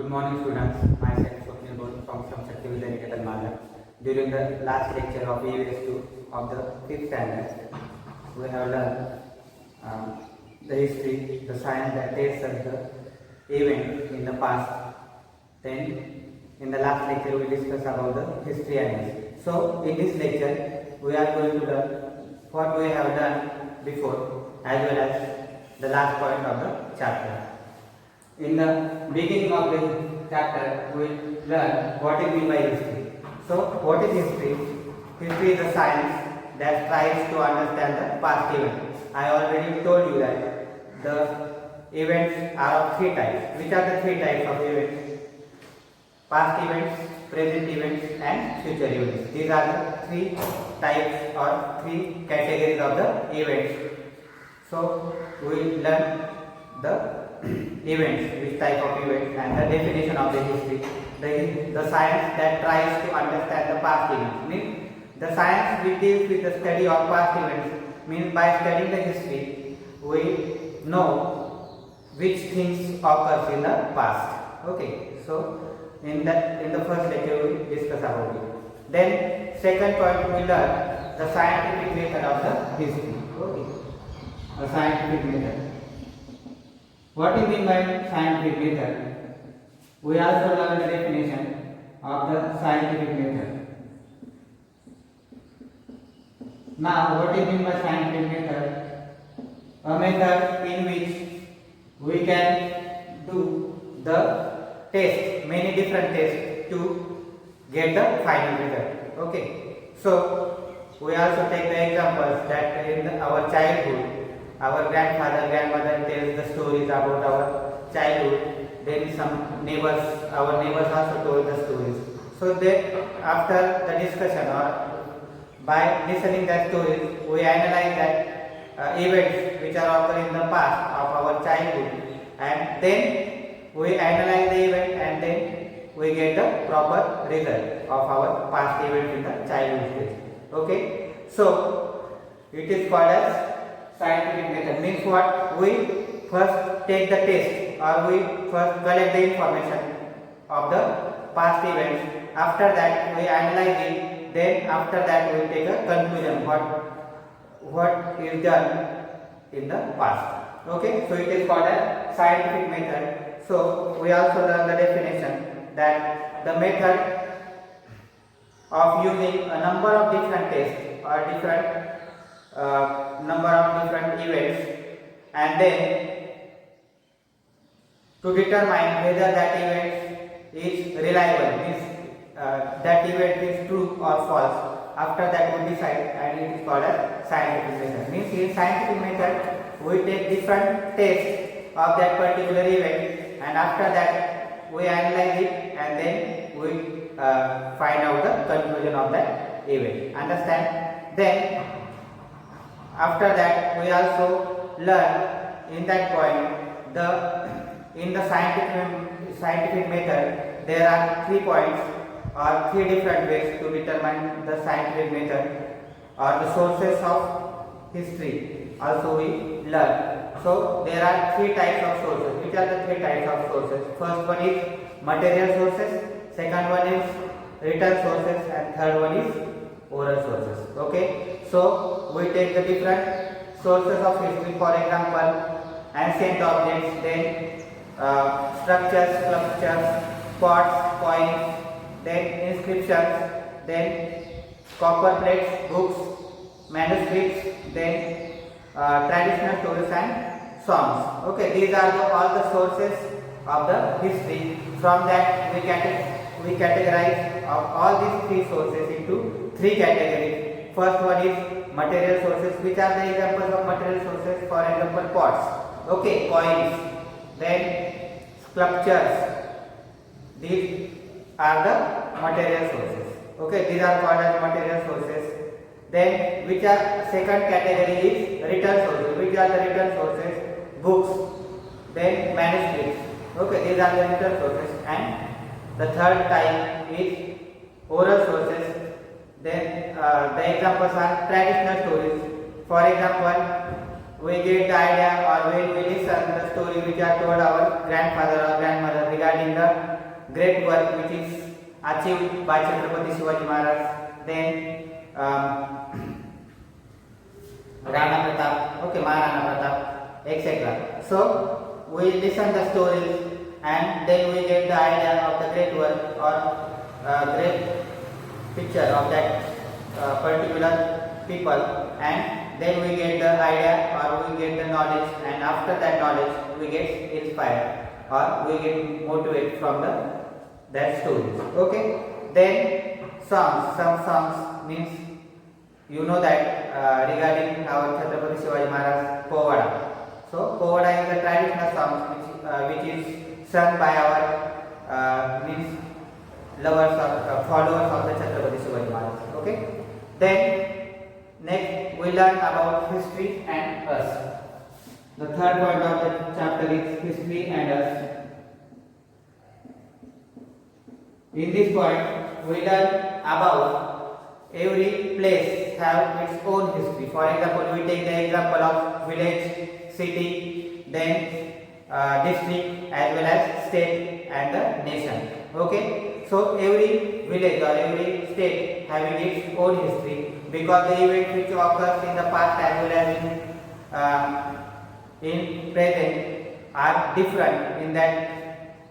Good morning, students. Myself Swapnil Bol from Shakti Vidyaniket Malak. During the last lecture of EVS 2 of the 5th standard, we have learned the history, the science that tells us the event in the past. Then, in the last lecture, we discussed about the history analysis. So, in this lecture, we are going to learn what we have done before as well as the last point of the chapter. In the beginning of the chapter, we learn what is meant by history. So, what is history? History is a science that tries to understand the past events. I already told you that the events are of three types. Which are the three types of events? Past events, present events, and future events. These are the three types or three categories of the events. So, we learn the events, which type of events, and the definition of the history. The science that tries to understand the past events. Means the science which deals with the study of past events. Means by studying the history, we know which things occurs in the past. Okay, so in the first lecture we discuss about it. Then second point we learn the scientific method of the history. Okay, the scientific method. What is meant by scientific method? We also learn the definition of the scientific method. Now, what is meant by scientific method? A method in which we can do the test, many different tests to get the final result. Okay. So, we also take the examples that in our childhood, our grandfather, grandmother tells the stories about our childhood. Then some neighbors, our neighbors also told the stories. So then after the discussion or by listening the stories, we analyze that events which are occurring in the past of our childhood, and then we analyze the event and then we get the proper result of our past event in the childhood stage. Okay, so it is called as scientific method. Means what? We first take the test or we first collect the information of the past events. After that we analyze it. Then after that we take a conclusion what is done in the past. Okay, so it is called a scientific method. So we also learn the definition that the method of using a number of different tests or different number of different events, and then to determine whether that event is reliable, means that event is true or false. After that we decide, and it is called as scientific method. Means in scientific method we take different tests of that particular event, and after that we analyze it and then we find out the conclusion of that event. Understand? Then after that we also learn in that point in the scientific method there are 3 points or 3 different ways to determine the scientific method or the sources of history also we learn. So there are 3 types of sources. Which are the 3 types of sources? First one is material sources, second one is written sources, and third one is oral sources. Okay, so we take the different sources of history. For example, ancient objects, then structures, sculptures, pots, coins, then inscriptions, then copper plates, books, manuscripts, then traditional stories and songs. Okay, these are all the sources of the history. From that we categorize all these 3 sources into 3 categories. First one is material sources. Which are the examples of material sources? For example, pots, okay, coins, then sculptures. These are the material sources. Okay, these are called as material sources. Then which are second category is written sources. Which are the written sources? Books, then manuscripts. Okay, these are the written sources. And the third type is oral sources. Then the examples are traditional stories. For example, we get the idea, or when we listen the story which are told our grandfather or grandmother regarding the great work which is achieved by Chhatrapati Shivaji Maharaj, then Rana Pratap, okay, Maharana Pratap, etc. So we listen the stories and then we get the idea of the great work or great picture of that particular people, and then we get the idea or we get the knowledge, and after that knowledge we get inspired or we get motivated from that stories. Okay, then songs. Some songs means you know that regarding our Chhatrapati Shivaji Maharaj Povada. So Povada is a traditional song which is sung by our means lovers or followers of the Chhatrapati Shivaji Maharaj. Okay, then next we learn about history and us. The third point of the chapter is history and us. In this point we learn about every place have its own history. For example, we take the example of village, city, then district as well as state and the nation. Okay, so every village or every state having its own history, because the events which occurs in the past as well as in present are different in that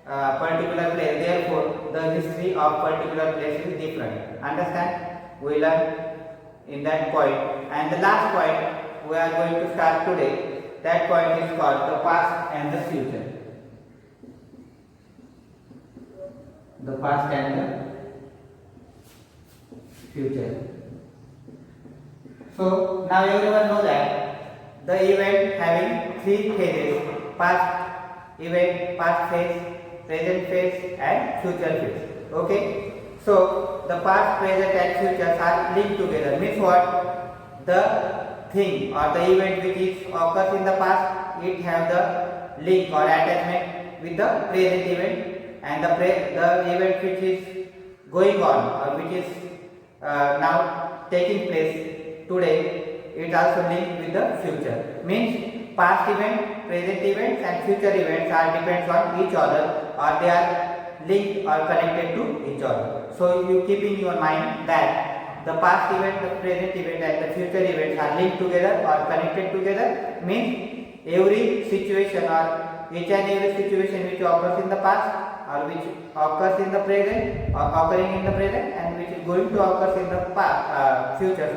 particular place. Therefore, the history of particular place is different. Understand? We learn in that point. And the last point we are going to start today. That point is called the past and the future. The past and the future. So now everyone know that the event having three phases: past event, past phase, present phase and future phase. Okay, so the past, present and future are linked together. Means what? The thing or the event which is occurs in the past, it have the link or attachment with the present event, and the event which is going on or which is now taking place today, it also linked with the future. Means past event, present events and future events are depends on each other, or they are linked or connected to each other. So you keep in your mind that the past event, the present event and the future events are linked together or connected together. Means every situation or each and every situation which occurs in the past or which occurs in the present or occurring in the present and which is going to occur in the future,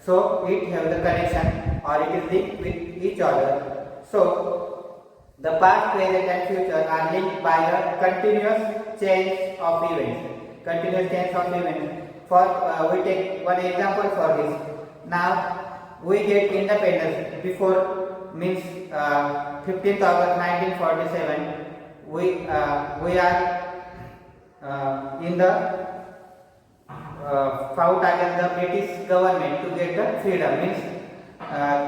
so it have the connection or it is linked with each other. So the past, present and future are linked by the continuous change of events. Continuous change of events. For we take one example for this. Now we get independence before means 15th August 1947. We are in the fought against the British government to get the freedom. Means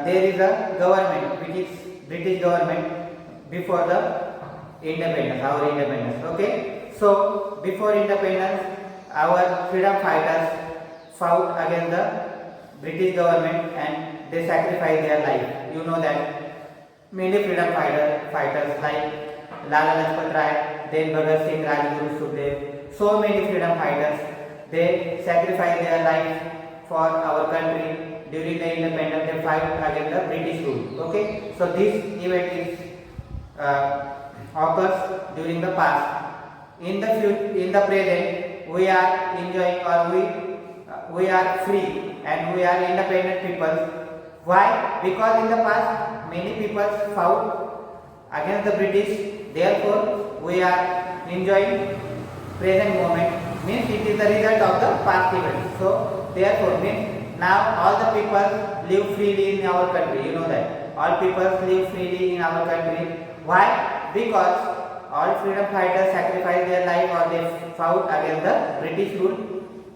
there is a government which is British government before the independence, our independence. Okay, so before independence our freedom fighters fought against the British government and they sacrificed their life. You know that many freedom fighters like Lala Lajpat Rai, then Bhagat Singh, Rajguru Sukhdev, so many freedom fighters, they sacrificed their life for our country. During the independence they fight against the British rule. Okay, so this event is occurs during the past. In the present we are enjoying or we are free and we are independent people. Why? Because in the past many people fought against the British. Therefore we are enjoying present moment. Means it is the result of the past event. So therefore means now all the people live freely in our country. You know that all people live freely in our country. Why? Because all freedom fighters sacrificed their life or they fought against the British rule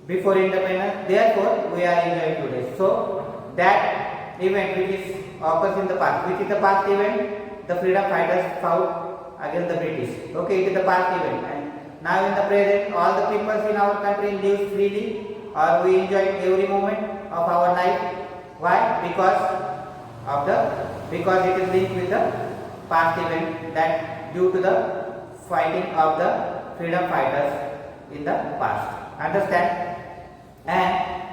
before independence. Therefore we are enjoying today. So that event which is occurs in the past, which is the past event, the freedom fighters fought against the British. Okay, it is the past event. And now in the present all the people in our country live freely or we enjoy every moment of our life. Why? Because of the, because it is linked with the past event that due to the fighting of the freedom fighters in the past. Understand? And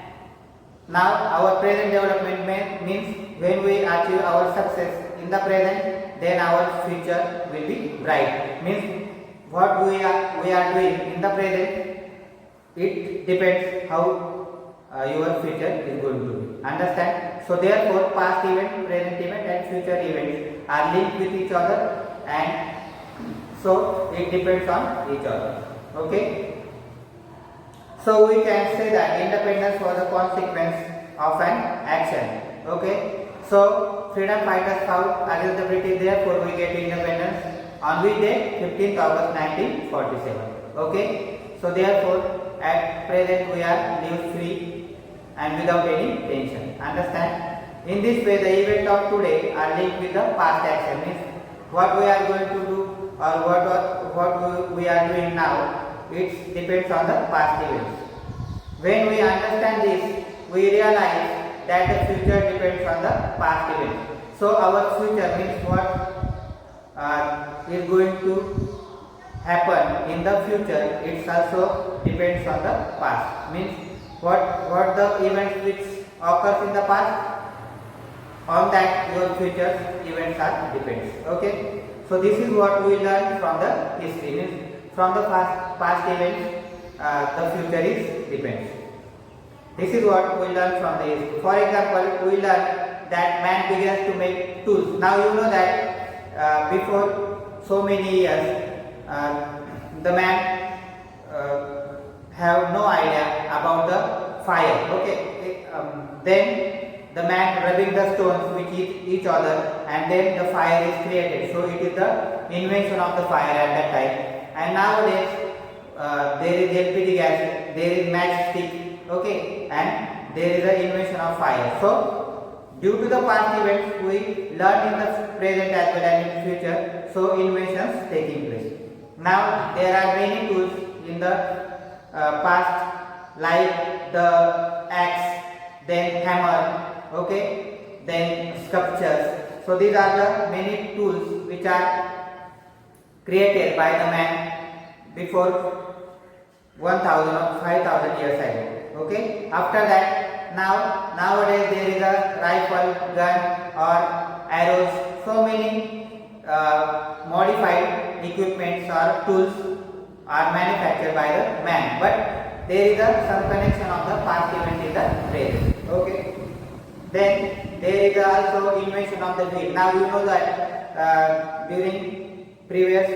now our present development means when we achieve our success in the present, then our future will be bright. Means what we are doing in the present, it depends how your future is going to be. Understand? So therefore past event, present event and future events are linked with each other, and so it depends on each other. Okay? So we can say that independence was a consequence of an action. Okay? So freedom fighters fought against the British, therefore we get independence on which day? 15th August 1947. Okay? So therefore at present we are live free and without any tension. Understand? In this way the event of today are linked with the past action. Means what we are going to do or what we are doing now, it depends on the past events. When we understand this, we realize that the future depends on the past events. So our future means what is going to happen in the future, it also depends on the past. Means what the events which occurs in the past, on that your future events are depends. Okay? So this is what we learn from the history. Means from the past events, the future is depends. This is what we learn from the history. For example, we learn that man begins to make tools. Now you know that before so many years, the man have no idea about the fire. Okay, then the man rubbing the stones which each other, and then the fire is created. So it is the invention of the fire at that time. And nowadays there is LPG gas, there is matchstick. Okay, and there is the invention of fire. So due to the past events, we learn in the present as well and in future. So inventions taking place. Now there are many tools in the past, like the axe, then hammer, okay, then sculptures. So these are the many tools which are created by the man before 1000 or 5000 years ago. Okay. After that, nowadays there is a rifle, gun or arrows. So many modified equipments or tools are manufactured by the man, but there is some connection of the past event in the present. Okay. Then there is also invention of the wheel. Now you know that during previous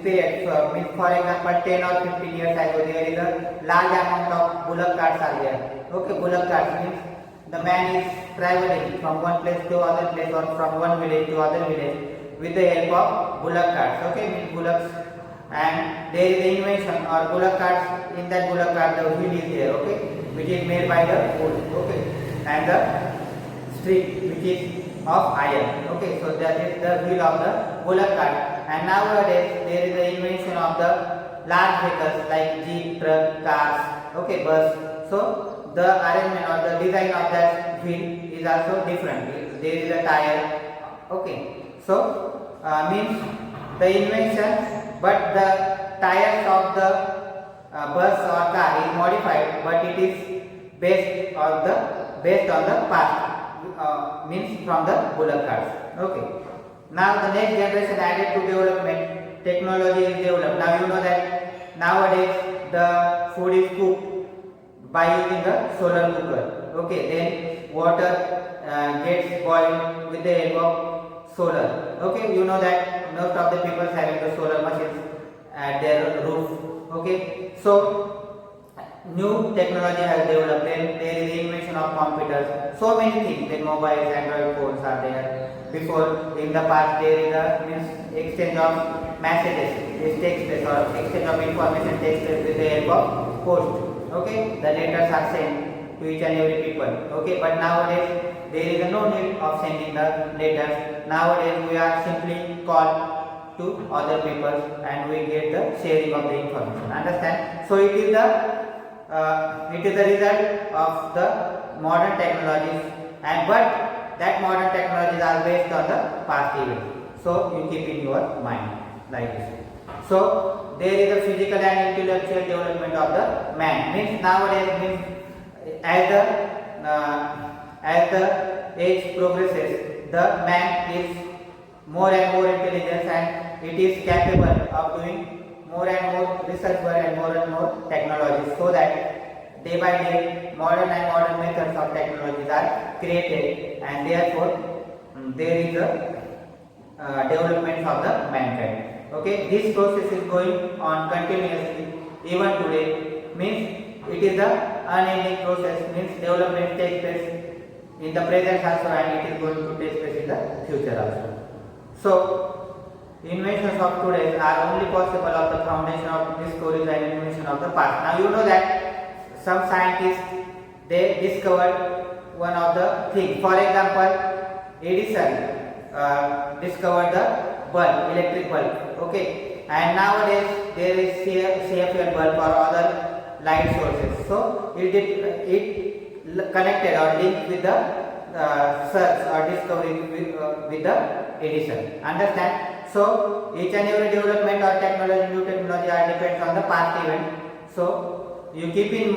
period, for example 10 or 15 years ago, there is a large amount of bullock carts are there. Okay, bullock carts means the man is traveling from one place to other place or from one village to other village with the help of bullock carts. Okay, means bullocks, and there is the invention or bullock carts. In that bullock cart the wheel is there. Okay, which is made by the wood. Okay, and the strip which is of iron. Okay, so that is the wheel of the bullock cart. And nowadays there is the invention of the large vehicles like jeep, truck, cars, okay, bus. So the arrangement or the design of that wheel is also different. There is a tire. Okay, so means the invention, but the tires of the bus or car is modified, but it is based on the past, means from the bullock carts. Okay. Now the next generation added to development, technology is developed. Now you know that nowadays the food is cooked by using the solar cooker. Okay, then water gets boiled with the help of solar. Okay, you know that most of the people having the solar machines at their roof. Okay, so new technology has developed. Then there is the invention of computers. So many things. Then mobiles, Android phones are there. Before, in the past, there is a exchange of messages. This takes place, or exchange of information takes place with the help of post. Okay, the letters are sent to each and every people. Okay, but nowadays there is no need of sending the letters. Nowadays we are simply called to other people and we get the sharing of the information. Understand? So it is the result of the modern technologies, and but that modern technologies are based on the past events. So you keep in your mind like this. So there is a physical and intellectual development of the man. Means nowadays, means as the age progresses, the man is more and more intelligent and it is capable of doing more and more research work and more technologies, so that day by day modern methods of technologies are created, and therefore there is a development of the mankind. Okay, this process is going on continuously even today. Means it is the unending process. Means development takes place in the present also, and it is going to take place in the future also. So inventions of today are only possible of the foundation of discoveries and invention of the past. Now you know that some scientists, they discovered one of the things. For example, Edison discovered the bulb, electric bulb. Okay, and nowadays there is CFL bulb or other light sources. So it connected or linked with the search or discovery with the Edison. Understand? So each and every development or technology, new technology are depends on the past event. So you keep in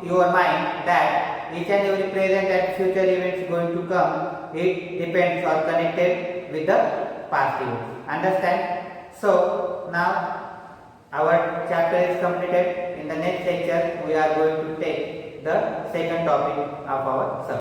your mind that each and every present and future events going to come, it depends or connected with the past events. Understand? So now our chapter is completed. In the next lecture we are going to take the second topic of our subject.